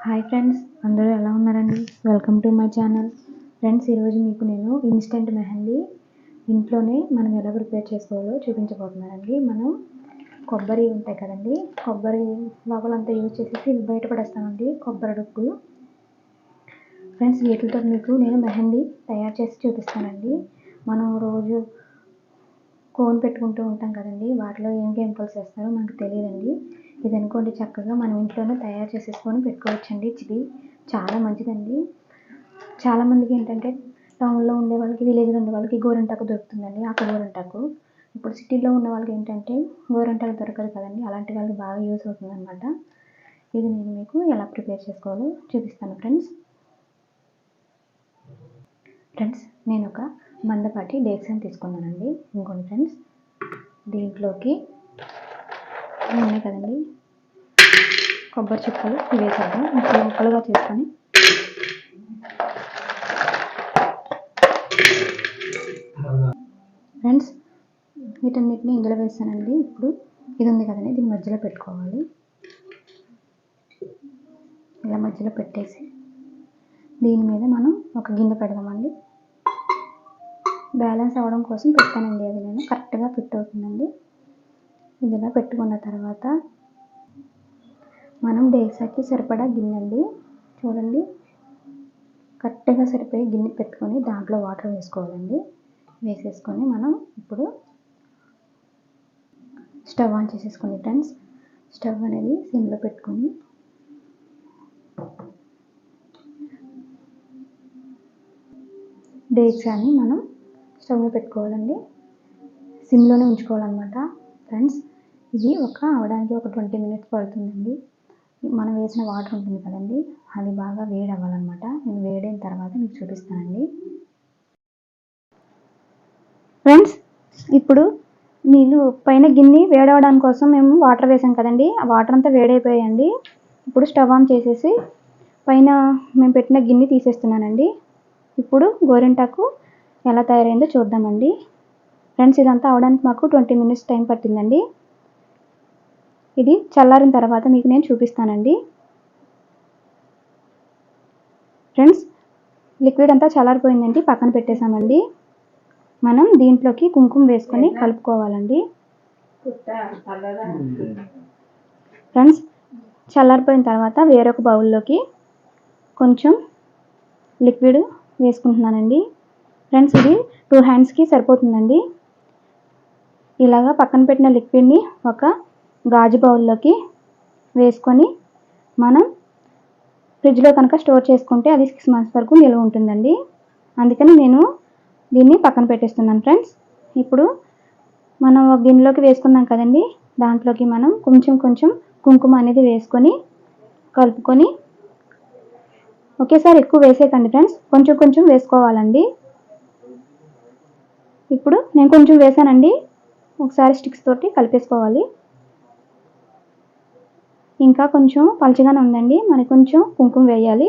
Hi friends, అందరూ ఎలా ఉన్నారండి? Welcome to my channel. Friends, ఈరోజు మీకు నేను ఇన్స్టెంట్ మెహందీ ఇంట్లోనే మనం ఎలా ప్రిపేర్ చేసుకోవాలో చూపించబోతున్నానండి. మనం కొబ్బరి ఉంటాయి కదండి, కొబ్బరి లోపలంతా యూజ్ చేసేసి బయట పడేస్తామండి కొబ్బరి డొక్కులు. ఫ్రెండ్స్, వీటితో మీకు నేను మెహందీ తయారు చేసి చూపిస్తానండి. మనం రోజు కోన్ పెట్టుకుంటూ ఉంటాం కదండి, వాటిలో ఏం కెమికల్స్ వేస్తారో మనకు తెలియదండి. ఇది అనుకోండి, చక్కగా మనం ఇంట్లోనే తయారు చేసేసుకొని పెట్టుకోవచ్చండి. ఇది చాలా మంచిదండి. చాలామందికి ఏంటంటే టౌన్లో ఉండే వాళ్ళకి, విలేజ్లో ఉండే వాళ్ళకి గోరింటాకు దొరుకుతుందండి, ఆకు గోరింటాకు. ఇప్పుడు సిటీలో ఉన్న వాళ్ళకి ఏంటంటే గోరింటాకు దొరకదు కదండి, అలాంటి వాళ్ళకి బాగా యూస్ అవుతుంది అనమాట. ఇది నేను మీకు ఎలా ప్రిపేర్ చేసుకోవాలో చూపిస్తాను ఫ్రెండ్స్. నేను ఒక మందపాటి డేక్సన్ తీసుకున్నానండి. ఇంకోండి ఫ్రెండ్స్, దీంట్లోకి ఉన్నాయి కదండి కొబ్బరి చిప్పలు, ఇవి వేసేద్దాం. ముక్కలుగా చేసుకొని ఫ్రెండ్స్, వీటన్నిటిని ఇందులో వేస్తానండి. ఇప్పుడు ఇది ఉంది కదండి, దీన్ని మధ్యలో పెట్టుకోవాలి. ఇలా మధ్యలో పెట్టేసి దీని మీద మనం ఒక గిన్నె పెడదామండి. బ్యాలెన్స్ అవ్వడం కోసం పెట్టానండి, అది నేను కరెక్ట్గా ఫిట్ అవుతుందండి. ఇదిలా పెట్టుకున్న తర్వాత మనం డేక్సాకి సరిపడా గిన్నె అండి, చూడండి, కరెక్ట్గా సరిపోయే గిన్నె పెట్టుకొని దాంట్లో వాటర్ వేసుకోవాలండి. వేసేసుకొని మనం ఇప్పుడు స్టవ్ ఆన్ చేసేసుకొని ఫ్రెండ్స్, స్టవ్ అనేది సిమ్లో పెట్టుకొని డేక్సాని మనం స్టవ్లో పెట్టుకోవాలండి. సిమ్లోనే ఉంచుకోవాలన్నమాట ఫ్రెండ్స్. ఇది అవడానికి ఒక 20 minutes పడుతుందండి. మనం వేసిన వాటర్ ఉంటుంది కదండి, అది బాగా వేడి అవ్వాలన్నమాట. నేను వేడైన తర్వాత మీకు చూపిస్తానండి. ఫ్రెండ్స్, ఇప్పుడు నీళ్ళు పైన గిన్నె వేడవడానికి కోసం మేము వాటర్ వేసాం కదండి, ఆ వాటర్ అంతా వేడైపోయాయండి. ఇప్పుడు స్టవ్ ఆన్ చేసేసి పైన మేము పెట్టిన గిన్నె తీసేస్తున్నానండి. ఇప్పుడు గోరింటాకు ఎలా తయారైందో చూద్దామండి. ఫ్రెండ్స్, ఇదంతా అవడానికి మాకు 20 minutes టైం పట్టిందండి. ఇది చల్లారిన తర్వాత మీకు నేను చూపిస్తానండి. ఫ్రెండ్స్, లిక్విడ్ అంతా చల్లారిపోయిందండి, పక్కన పెట్టేసామండి. మనం దీంట్లోకి కుంకుమ వేసుకొని కలుపుకోవాలండి. ఫ్రెండ్స్, చల్లారిపోయిన తర్వాత వేరొక బౌల్లోకి కొంచెం లిక్విడ్ వేసుకుంటున్నానండి. ఫ్రెండ్స్, ఇది 2 handsకి సరిపోతుందండి. ఇలాగా పక్కన పెట్టిన లిక్విడ్ని ఒక గాజు బౌల్లోకి వేసుకొని మనం ఫ్రిడ్జ్లో కనుక స్టోర్ చేసుకుంటే అది 6 months వరకు నిల్వ ఉంటుందండి. అందుకని నేను దీన్ని పక్కన పెట్టేస్తున్నాను ఫ్రెండ్స్. ఇప్పుడు మనం ఒక గిన్నెలోకి వేసుకున్నాం కదండి, దాంట్లోకి మనం కొంచెం కొంచెం కుంకుమ అనేది వేసుకొని కలుపుకొని, ఒకేసారి ఎక్కువ వేసేయకండి ఫ్రెండ్స్, కొంచెం కొంచెం వేసుకోవాలండి. ఇప్పుడు నేను కొంచెం వేసానండి, ఒకసారి స్టిక్స్ తోటి కలిపేసుకోవాలి. ఇంకా కొంచెం పలుచగానే ఉందండి, మనకి కొంచెం కుంకుమ వేయాలి.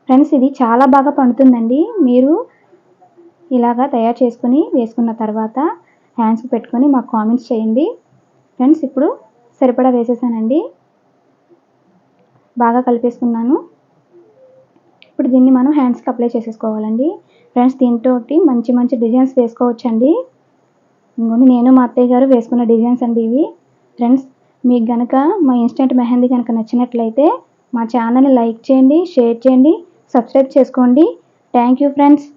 ఫ్రెండ్స్, ఇది చాలా బాగా పండుతుందండి. మీరు ఇలాగా తయారు చేసుకుని వేసుకున్న తర్వాత హ్యాండ్స్కి పెట్టుకొని మాకు కామెంట్స్ చేయండి. ఫ్రెండ్స్, ఇప్పుడు సరిపడా వేసేసానండి, బాగా కలిపేసుకున్నాను. ఇప్పుడు దీన్ని మనం హ్యాండ్స్కి అప్లై చేసేసుకోవాలండి. ఫ్రెండ్స్, దీంతో మంచి మంచి డిజైన్స్ వేసుకోవచ్చండి. ఇంకోండి, నేను మా అత్తయ్య గారు వేసుకున్న డిజైన్స్ అండి ఇవి. ఫ్రెండ్స్, మీకు కనుక మా ఇన్స్టెంట్ మెహందీ కనుక నచ్చినట్లయితే మా ఛానల్ని లైక్ చేయండి, షేర్ చేయండి, సబ్స్క్రైబ్ చేసుకోండి. Thank you friends.